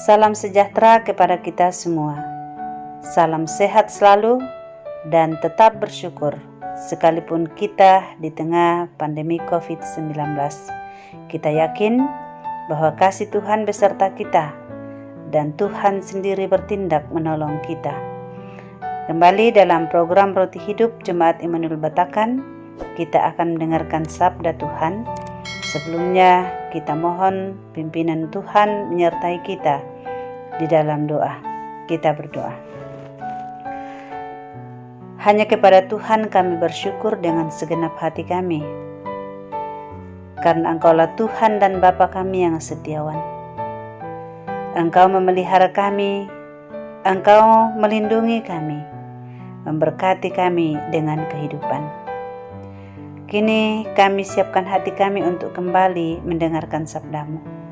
Salam sejahtera kepada kita semua. Salam sehat selalu dan tetap bersyukur sekalipun kita di tengah pandemi COVID-19. Kita yakin bahwa kasih Tuhan beserta kita dan Tuhan sendiri bertindak menolong kita. Kembali dalam program Roti Hidup Jemaat Immanuel Batakan, kita akan mendengarkan sabda Tuhan. Sebelumnya kita mohon pimpinan Tuhan menyertai kita di dalam doa. Kita berdoa. Hanya kepada Tuhan kami bersyukur dengan segenap hati kami, karena Engkaulah Tuhan dan Bapa kami yang setiawan. Engkau memelihara kami, Engkau melindungi kami, memberkati kami dengan kehidupan. Kini kami siapkan hati kami untuk kembali mendengarkan sabda-Mu.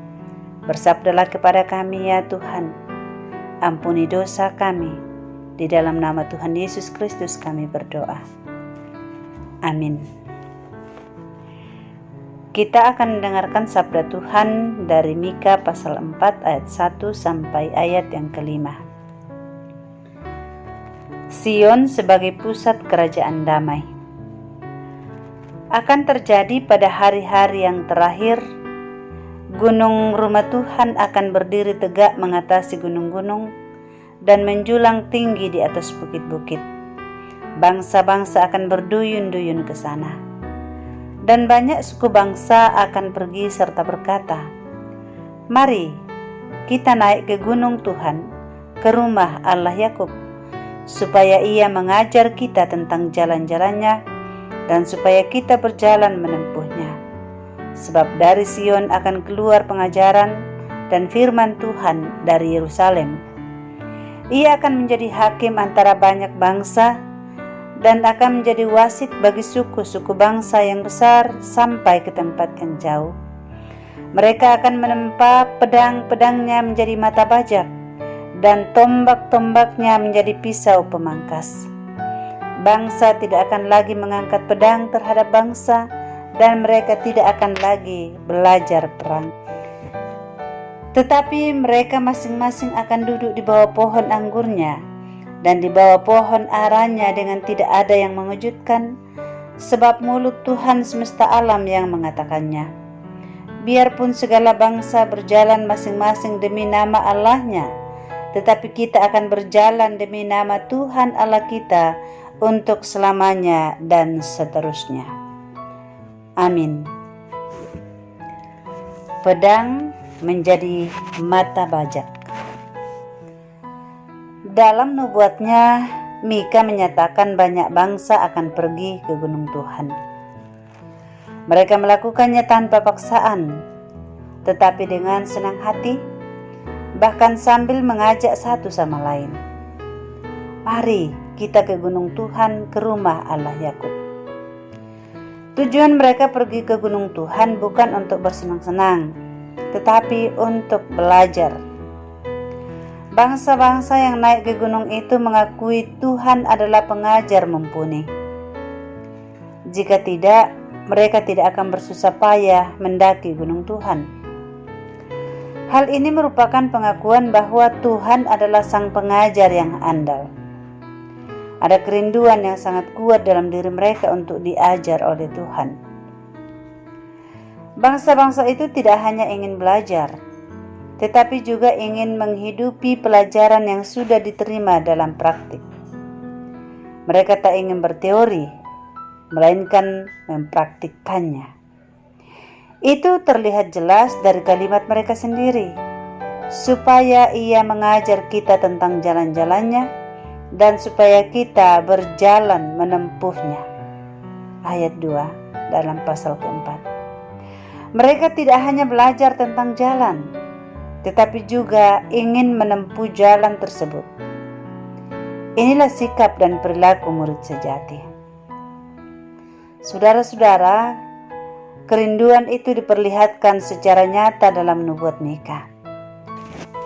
Bersabdalah kepada kami ya Tuhan, ampuni dosa kami. Di dalam nama Tuhan Yesus Kristus kami berdoa. Amin. Kita akan mendengarkan sabda Tuhan dari Mika pasal 4 ayat 1 sampai ayat yang kelima. Sion sebagai pusat kerajaan damai. Akan terjadi pada hari-hari yang terakhir, gunung rumah Tuhan akan berdiri tegak mengatasi gunung-gunung dan menjulang tinggi di atas bukit-bukit. Bangsa-bangsa akan berduyun-duyun ke sana, dan banyak suku bangsa akan pergi serta berkata, "Mari kita naik ke gunung Tuhan, ke rumah Allah Yakub, supaya Ia mengajar kita tentang jalan-jalannya dan supaya kita berjalan menempuhnya. Sebab dari Sion akan keluar pengajaran dan firman Tuhan dari Yerusalem. Ia akan menjadi hakim antara banyak bangsa dan akan menjadi wasit bagi suku-suku bangsa yang besar sampai ke tempat yang jauh. Mereka akan menempa pedang-pedangnya menjadi mata bajak dan tombak-tombaknya menjadi pisau pemangkas. Bangsa tidak akan lagi mengangkat pedang terhadap bangsa dan mereka tidak akan lagi belajar perang. Tetapi mereka masing-masing akan duduk di bawah pohon anggurnya dan di bawah pohon aranya dengan tidak ada yang mengejutkan, sebab mulut Tuhan semesta alam yang mengatakannya. Biarpun segala bangsa berjalan masing-masing demi nama Allahnya, tetapi kita akan berjalan demi nama Tuhan Allah kita untuk selamanya dan seterusnya. Amin. Pedang menjadi mata bajak. Dalam nubuatnya, Mika menyatakan banyak bangsa akan pergi ke gunung Tuhan. Mereka melakukannya tanpa paksaan, tetapi dengan senang hati, bahkan sambil mengajak satu sama lain. Mari kita ke gunung Tuhan, ke rumah Allah Yakub. Tujuan mereka pergi ke gunung Tuhan bukan untuk bersenang-senang, tetapi untuk belajar. Bangsa-bangsa yang naik ke gunung itu mengakui Tuhan adalah pengajar mumpuni. Jika tidak, mereka tidak akan bersusah payah mendaki gunung Tuhan. Hal ini merupakan pengakuan bahwa Tuhan adalah sang pengajar yang andal. Ada kerinduan yang sangat kuat dalam diri mereka untuk diajar oleh Tuhan. Bangsa-bangsa itu tidak hanya ingin belajar, tetapi juga ingin menghidupi pelajaran yang sudah diterima dalam praktik. Mereka tak ingin berteori, melainkan mempraktikkannya. Itu terlihat jelas dari kalimat mereka sendiri, supaya Ia mengajar kita tentang jalan-jalannya dan supaya kita berjalan menempuhnya. Ayat 2 dalam pasal keempat. Mereka tidak hanya belajar tentang jalan, tetapi juga ingin menempuh jalan tersebut. Inilah sikap dan perilaku murid sejati. Saudara-saudara, kerinduan itu diperlihatkan secara nyata dalam nubuat Mika.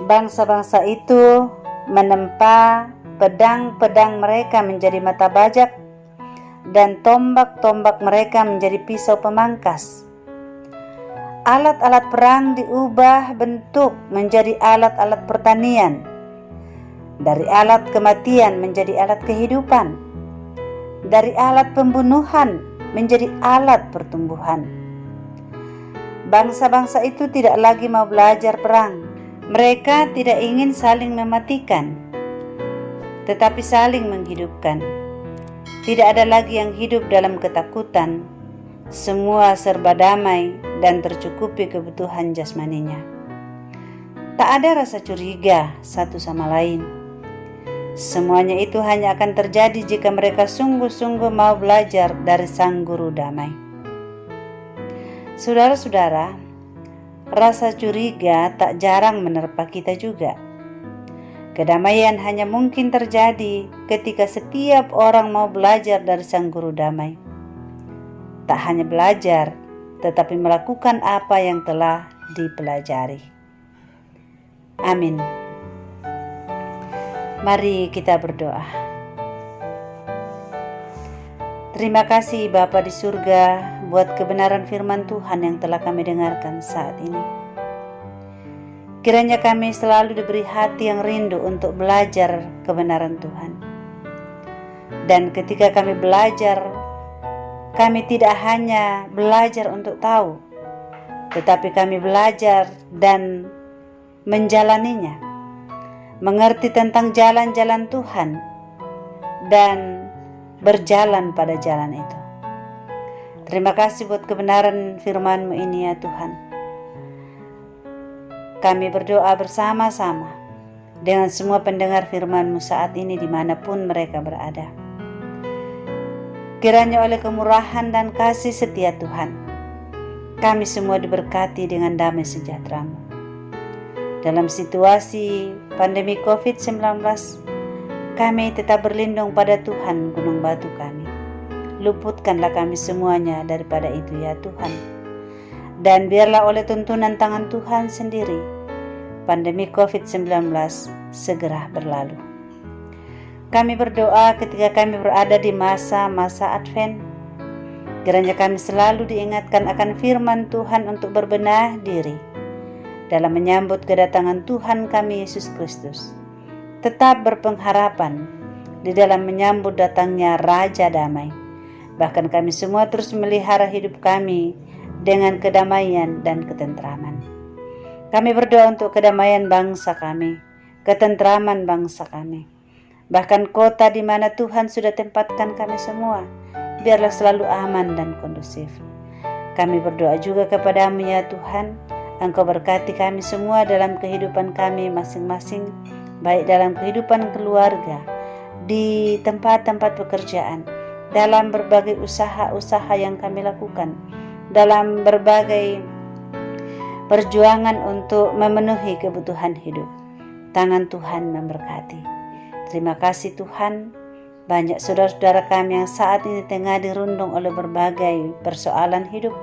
Bangsa-bangsa itu menempa pedang-pedang mereka menjadi mata bajak dan tombak-tombak mereka menjadi pisau pemangkas. alat-alat perang diubah bentuk menjadi alat-alat pertanian, dari alat kematian menjadi alat kehidupan, dari alat pembunuhan menjadi alat pertumbuhan. Bangsa-bangsa itu tidak lagi mau belajar perang. Mereka tidak ingin saling mematikan, tetapi saling menghidupkan. Tidak ada lagi yang hidup dalam ketakutan. Semua serba damai dan tercukupi kebutuhan jasmaninya. Tak ada rasa curiga satu sama lain. Semuanya itu hanya akan terjadi jika mereka sungguh-sungguh mau belajar dari Sang Guru Damai. Saudara-saudara, rasa curiga tak jarang menerpa kita juga. Kedamaian hanya mungkin terjadi ketika setiap orang mau belajar dari Sang Guru Damai. Tak hanya belajar, tetapi melakukan apa yang telah dipelajari. Amin. Mari kita berdoa. Terima kasih Bapa di surga buat kebenaran firman Tuhan yang telah kami dengarkan saat ini. Kiranya kami selalu diberi hati yang rindu untuk belajar kebenaran Tuhan. Dan ketika kami belajar, kami tidak hanya belajar untuk tahu, tetapi kami belajar dan menjalaninya, mengerti tentang jalan-jalan Tuhan, dan berjalan pada jalan itu. Terima kasih buat kebenaran firman-Mu ini ya Tuhan. Kami berdoa bersama-sama dengan semua pendengar firman-Mu saat ini dimanapun mereka berada. Kiranya oleh kemurahan dan kasih setia Tuhan, kami semua diberkati dengan damai sejahtera-Mu. Dalam situasi pandemi COVID-19, kami tetap berlindung pada Tuhan gunung batu kami. Luputkanlah kami semuanya daripada itu ya Tuhan. Dan biarlah oleh tuntunan tangan Tuhan sendiri, pandemi COVID-19 segera berlalu. Kami berdoa ketika kami berada di masa-masa Advent, kiranya kami selalu diingatkan akan firman Tuhan untuk berbenah diri dalam menyambut kedatangan Tuhan kami Yesus Kristus. Tetap berpengharapan di dalam menyambut datangnya Raja Damai. Bahkan kami semua terus melihara hidup kami dengan kedamaian dan ketentraman. Kami berdoa untuk kedamaian bangsa kami, ketentraman bangsa kami. Bahkan kota di mana Tuhan sudah tempatkan kami semua, biarlah selalu aman dan kondusif. Kami berdoa juga kepada-Mu ya Tuhan, Engkau berkati kami semua dalam kehidupan kami masing-masing, baik dalam kehidupan keluarga, di tempat-tempat pekerjaan, dalam berbagai usaha-usaha yang kami lakukan, dalam berbagai perjuangan untuk memenuhi kebutuhan hidup. Tangan Tuhan memberkati. Terima kasih Tuhan. Banyak saudara-saudara kami yang saat ini tengah dirundung oleh berbagai persoalan hidup,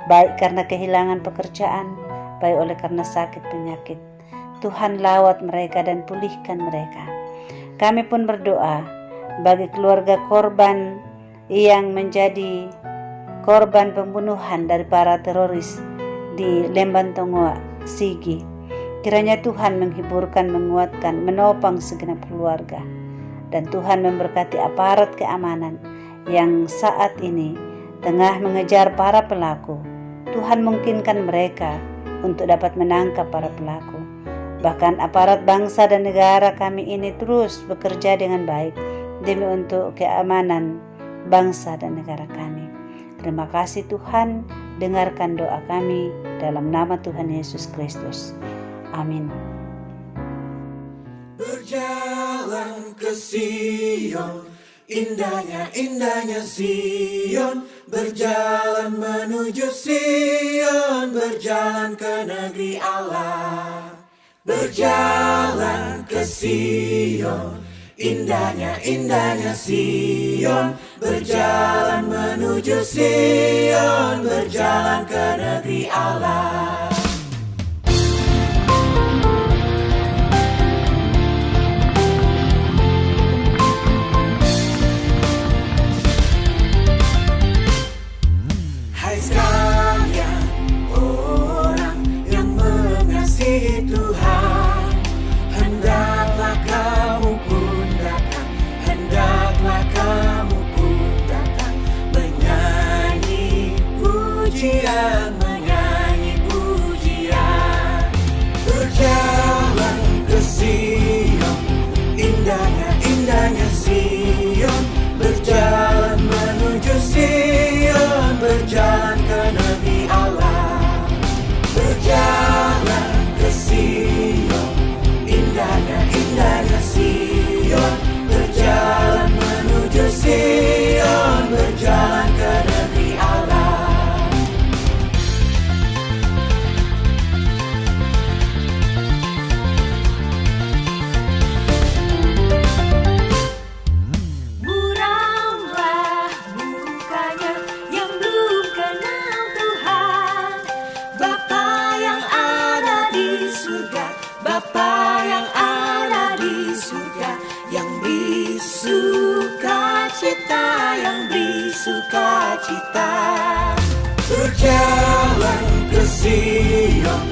baik karena kehilangan pekerjaan, baik oleh karena sakit penyakit. Tuhan lawat mereka dan pulihkan mereka. Kami pun berdoa bagi keluarga korban yang menjadi korban pembunuhan dari para teroris di Lembantongoa, Sigi. Kiranya Tuhan menghiburkan, menguatkan, menopang segenap keluarga. Dan Tuhan memberkati aparat keamanan yang saat ini tengah mengejar para pelaku. Tuhan mungkinkan mereka untuk dapat menangkap para pelaku. Bahkan aparat bangsa dan negara kami ini terus bekerja dengan baik demi untuk keamanan bangsa dan negara kami. Terima kasih Tuhan, dengarkan doa kami dalam nama Tuhan Yesus Kristus. Amin. Berjalan ke Sion, indahnya Sion. Berjalan menuju Sion, berjalan ke negeri Allah. Berjalan ke Sion, indahnya Sion. Berjalan menuju Sion, berjalan ke negeri Allah. Hai sekalian, oh sukacita. Berjalan ke Sion,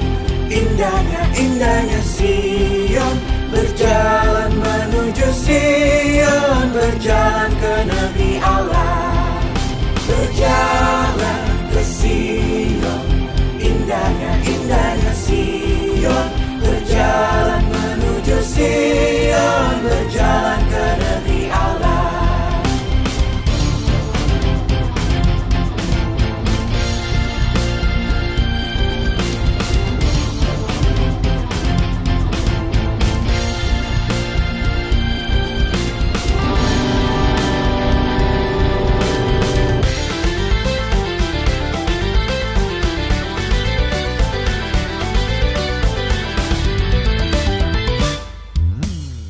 indahnya Sion. Berjalan menuju Sion, berjalan ke negeri Allah. Berjalan ke Sion, indahnya Sion. Berjalan menuju Sion, berjalan ke negeri Allah.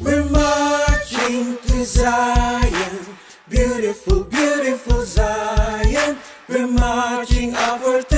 We're marching to Zion, beautiful Zion. We're marching upward